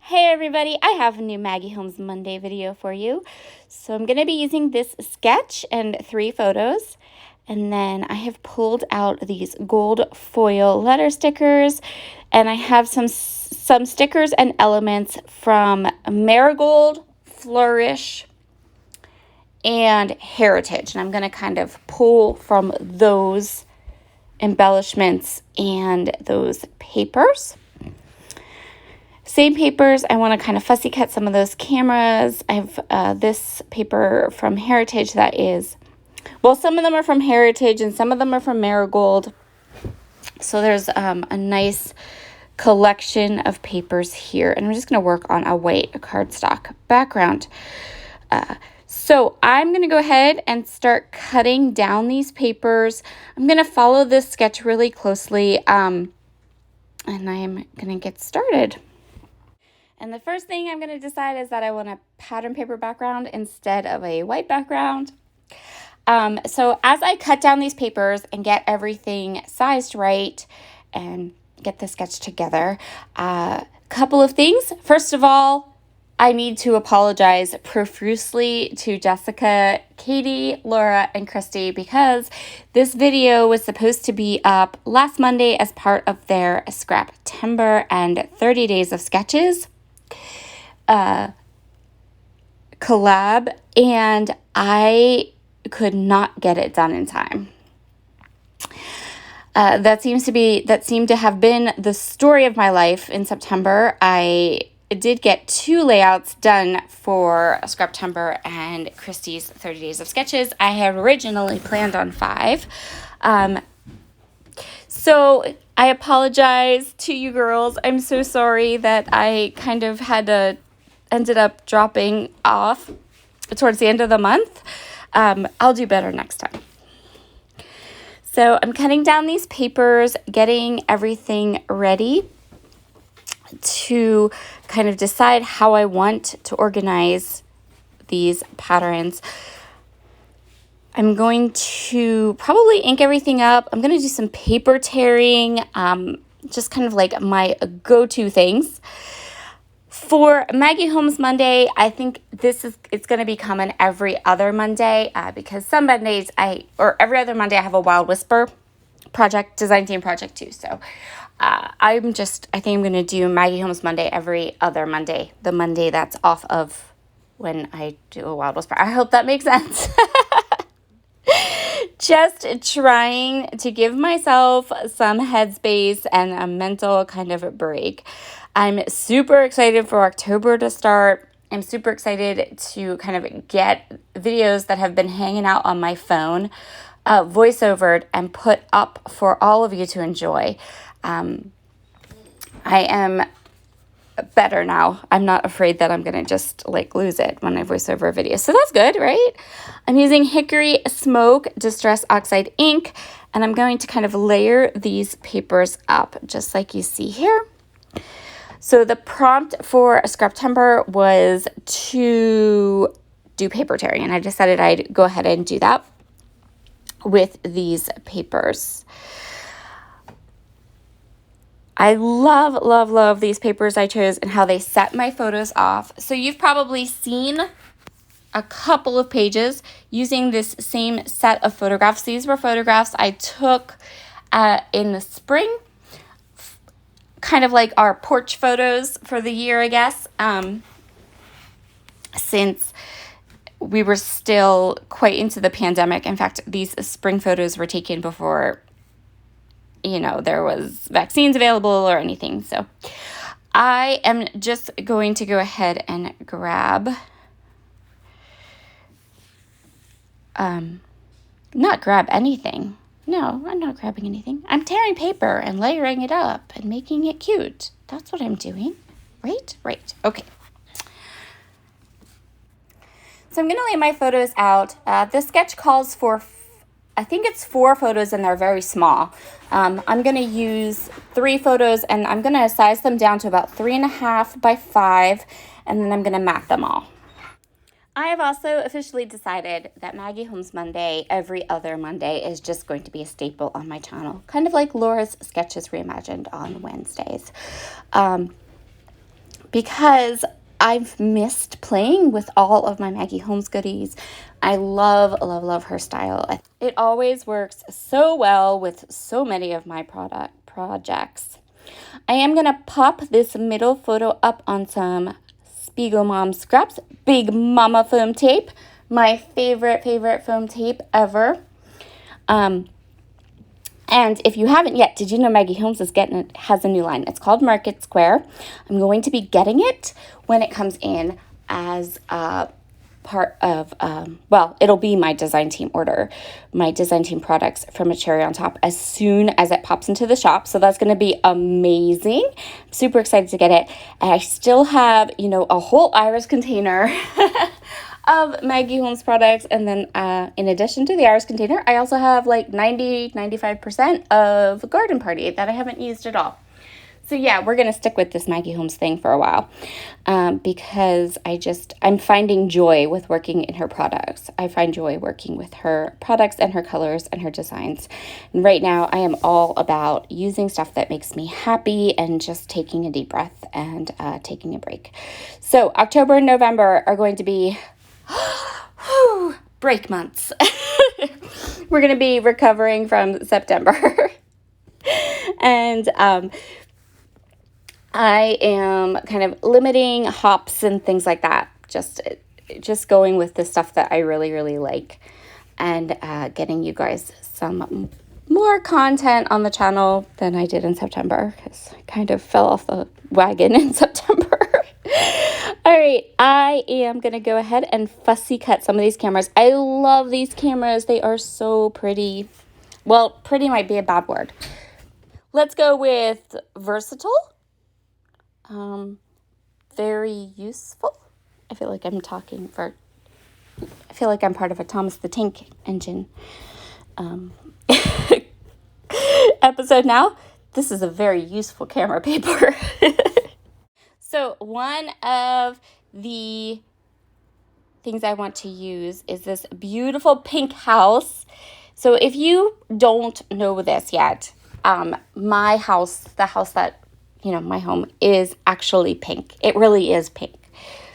Hey everybody, I have a new Maggie Holmes Monday video for you. So I'm going to be using this sketch and 3 photos. And then I have pulled out these gold foil letter stickers. And I have some stickers and elements from Marigold, Flourish, and Heritage. And I'm going to kind of pull from those embellishments and those papers. Same papers, I want to kind of fussy cut some of those cameras. I have this paper from Heritage that is, well, some of them are from Heritage and some of them are from Marigold. So there's a nice collection of papers here. And I'm just going to work on a white cardstock background. So I'm going to go ahead and start cutting down these papers. I'm going to follow this sketch really closely, and I'm going to get started. And the first thing I'm going to decide is that I want a pattern paper background instead of a white background. So as I cut down these papers and get everything sized right and get the sketch together, a couple of things. First of all, I need to apologize profusely to Jessica, Katie, Laura, and Christy because this video was supposed to be up last Monday as part of their Scraptember and 30 Days of Sketches collab, and I could not get it done in time. That seemed to have been the story of my life in September. I did get 2 layouts done for Scraptember and Christie's 30 Days of Sketches. I had originally planned on 5. So I apologize to you girls. I'm so sorry that I kind of ended up dropping off towards the end of the month. I'll do better next time. So I'm cutting down these papers, getting everything ready to kind of decide how I want to organize these patterns. I'm going to probably ink everything up. I'm going to do some paper tearing, just kind of like my go-to things. For Maggie Holmes Monday, I think it's going to become an every other Monday because some Mondays or every other Monday I have a Wild Whisper design team project too. So I think I'm going to do Maggie Holmes Monday every other Monday, the Monday that's off of when I do a Wild Whisper. I hope that makes sense. Just trying to give myself some headspace and a mental kind of a break. I'm super excited for October to start. I'm super excited to kind of get videos that have been hanging out on my phone, voiceovered and put up for all of you to enjoy. I am better now. I'm not afraid that I'm going to just lose it when I voice over a video. So that's good, right? I'm using Hickory Smoke Distress Oxide ink, and I'm going to kind of layer these papers up just like you see here. So the prompt for Scraptember was to do paper tearing, and I decided I'd go ahead and do that with these papers. I love, love, love these papers I chose and how they set my photos off. So you've probably seen a couple of pages using this same set of photographs. These were photographs I took in the spring, kind of like our porch photos for the year, I guess, since we were still quite into the pandemic. In fact, these spring photos were taken before there was vaccines available or anything. So I am just going to go ahead and grab, not grab anything. No, I'm not grabbing anything. I'm tearing paper and layering it up and making it cute. That's what I'm doing. Right? Right. Okay. So I'm going to lay my photos out. This sketch calls for I think it's 4 photos and they're very small. I'm going to use 3 photos and I'm going to size them down to about 3.5 by 5, and then I'm going to mat them all. I have also officially decided that Maggie Holmes Monday, every other Monday, is just going to be a staple on my channel. Kind of like Laura's Sketches Reimagined on Wednesdays. because I've missed playing with all of my Maggie Holmes goodies. I love, love, love her style. It always works so well with so many of my projects. I am going to pop this middle photo up on some Spiegel Mom Scraps Big Mama foam tape. My favorite foam tape ever. And if you haven't yet, did you know Maggie Holmes has a new line? It's called Market Square. I'm going to be getting it when it comes in as a part of, well, it'll be my design team order, my design team products from A Cherry on Top as soon as it pops into the shop. So that's going to be amazing. I'm super excited to get it. And I still have, a whole iris container of Maggie Holmes products. And then in addition to the iris container, I also have like 95% of Garden Party that I haven't used at all. So yeah, we're going to stick with this Maggie Holmes thing for a while because I'm finding joy with working in her products. I find joy working with her products and her colors and her designs. And right now I am all about using stuff that makes me happy and just taking a deep breath and taking a break. So October and November are going to be break months. We're going to be recovering from September. And I am kind of limiting hops and things like that. Just going with the stuff that I really, really like and getting you guys some more content on the channel than I did in September because I kind of fell off the wagon in September. All right, I am going to go ahead and fussy cut some of these cameras. I love these cameras. They are so pretty. Well, pretty might be a bad word. Let's go with versatile. Very useful. I feel like I'm part of a Thomas the Tank Engine episode now. This is a very useful camera paper. So one of the things I want to use is this beautiful pink house. So if you don't know this yet, my house, the house that my home is actually pink. It really is pink.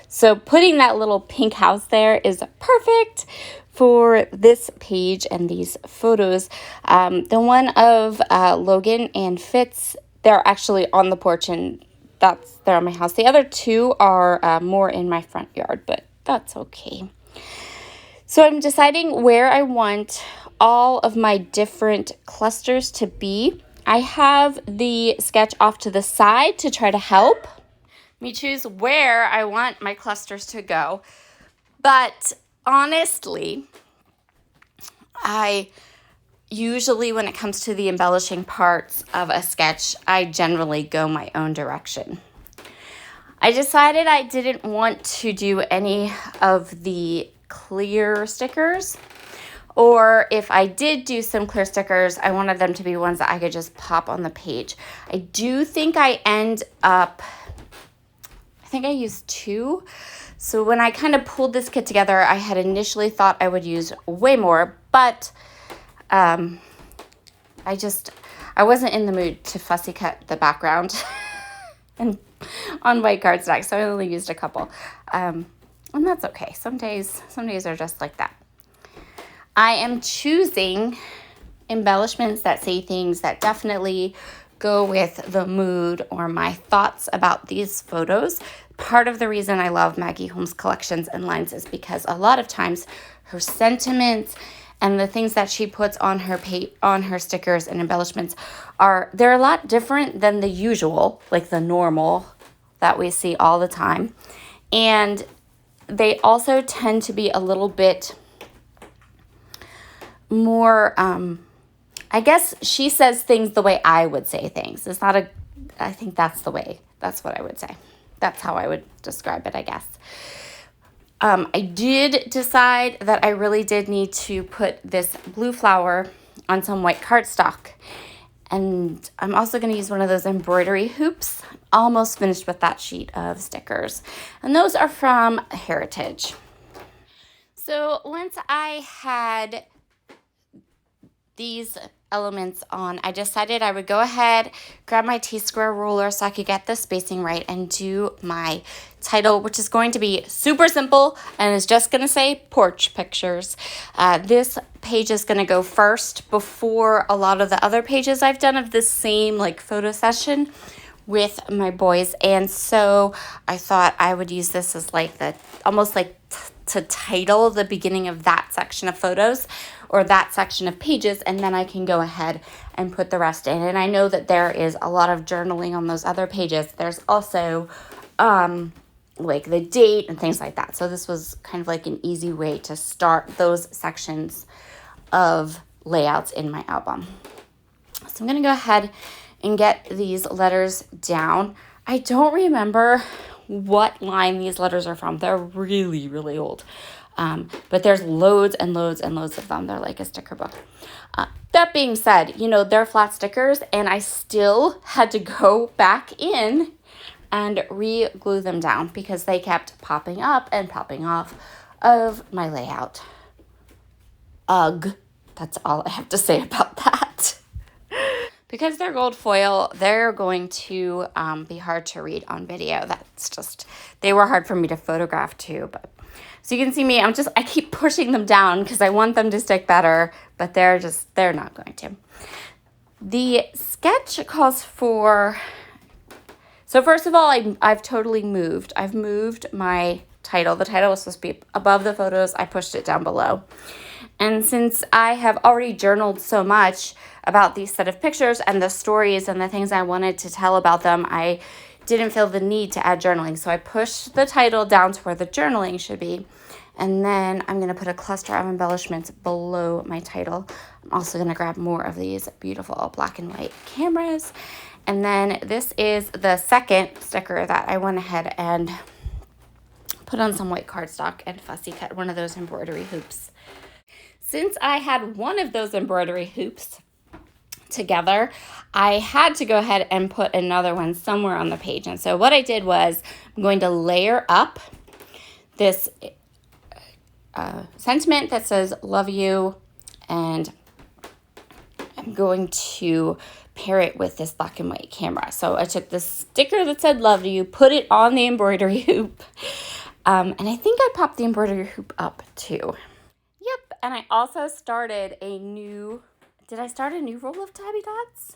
So putting that little pink house there is perfect for this page and these photos. The one of Logan and Fitz, they're actually on the porch and they're on my house. The other two are more in my front yard, but that's okay. So I'm deciding where I want all of my different clusters to be. I have the sketch off to the side to try to help me choose where I want my clusters to go. But honestly, I usually, when it comes to the embellishing parts of a sketch, I generally go my own direction. I decided I didn't want to do any of the clear stickers. Or if I did do some clear stickers, I wanted them to be ones that I could just pop on the page. I do think I used 2. So when I kind of pulled this kit together, I had initially thought I would use way more, but I wasn't in the mood to fussy cut the background and on white cardstock, so I only used a couple. And that's okay. Some days are just like that. I am choosing embellishments that say things that definitely go with the mood or my thoughts about these photos. Part of the reason I love Maggie Holmes collections and lines is because a lot of times her sentiments and the things that she puts on her stickers and embellishments they're a lot different than the usual, like the normal that we see all the time. And they also tend to be a little bit more, I guess she says things the way I would say things. I think that's what I would say. That's how I would describe it, I guess. I did decide that I really did need to put this blue flower on some white cardstock. And I'm also going to use one of those embroidery hoops. Almost finished with that sheet of stickers. And those are from Heritage. So once I had these elements on, I decided I would go ahead, grab my T-square ruler so I could get the spacing right and do my title, which is going to be super simple and is just going to say Porch Pictures. This page is going to go first before a lot of the other pages I've done of this same like photo session with my boys, and so I thought I would use this as like the almost like to title the beginning of that section of photos or that section of pages, and then I can go ahead and put the rest in. And I know that there is a lot of journaling on those other pages. There's also like the date and things like that. So this was kind of like an easy way to start those sections of layouts in my album. So I'm going to go ahead and get these letters down. I don't remember what line these letters are from. They're really, really old. But there's loads and loads and loads of them. They're like a sticker book. That being said, you know, they're flat stickers, and I still had to go back in and re-glue them down because they kept popping up and popping off of my layout. Ugh. That's all I have to say about that. Because they're gold foil, they're going to be hard to read on video. That's just, they were hard for me to photograph too. But so you can see me, I keep pushing them down because I want them to stick better, but they're not going to. The sketch calls for, so first of all, I've totally moved. I've moved my title. The title was supposed to be above the photos. I pushed it down below. And since I have already journaled so much about these set of pictures and the stories and the things I wanted to tell about them, I didn't feel the need to add journaling. So I pushed the title down to where the journaling should be. And then I'm going to put a cluster of embellishments below my title. I'm also going to grab more of these beautiful black and white cameras. And then this is the second sticker that I went ahead and put on some white cardstock and fussy cut one of those embroidery hoops. Since I had one of those embroidery hoops together, I had to go ahead and put another one somewhere on the page. And so what I did was I'm going to layer up this sentiment that says love you, and I'm going to pair it with this black and white camera. So I took this sticker that said love you, put it on the embroidery hoop, and I think I popped the embroidery hoop up too. Yep, and I also started did I start a new roll of tabby dots?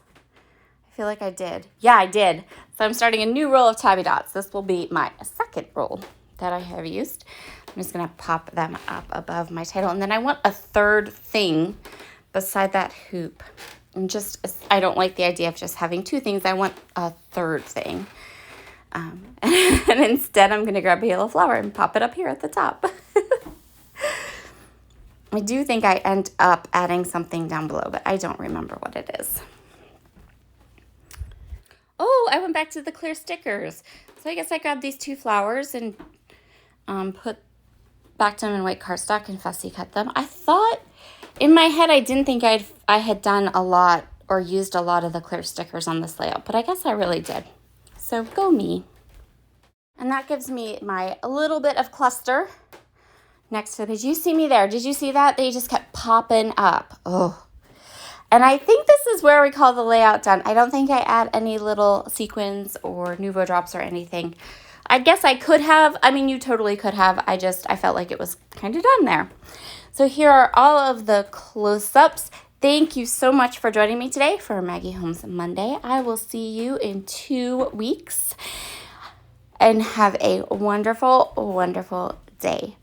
I feel like I did. Yeah, I did. So I'm starting a new roll of tabby dots. This will be my second roll that I have used. I'm just going to pop them up above my title. And then I want a third thing beside that hoop. And I don't like the idea of just having two things. I want a third thing. And instead, I'm going to grab a yellow flower and pop it up here at the top. I do think I end up adding something down below, but I don't remember what it is. Oh, I went back to the clear stickers. So I guess I grabbed these two flowers and backed them in white cardstock and fussy cut them. I thought, in my head, I didn't think I had done a lot or used a lot of the clear stickers on this layout, but I guess I really did. So go me. And that gives me a little bit of cluster next to the page. You see me there? Did you see that? They just kept popping up. Oh. And I think this is where we call the layout done. I don't think I add any little sequins or Nuvo drops or anything. I guess I could have. I mean, you totally could have. I felt like it was kind of done there. So here are all of the close-ups. Thank you so much for joining me today for Maggie Holmes Monday. I will see you in 2 weeks. And have a wonderful, wonderful day.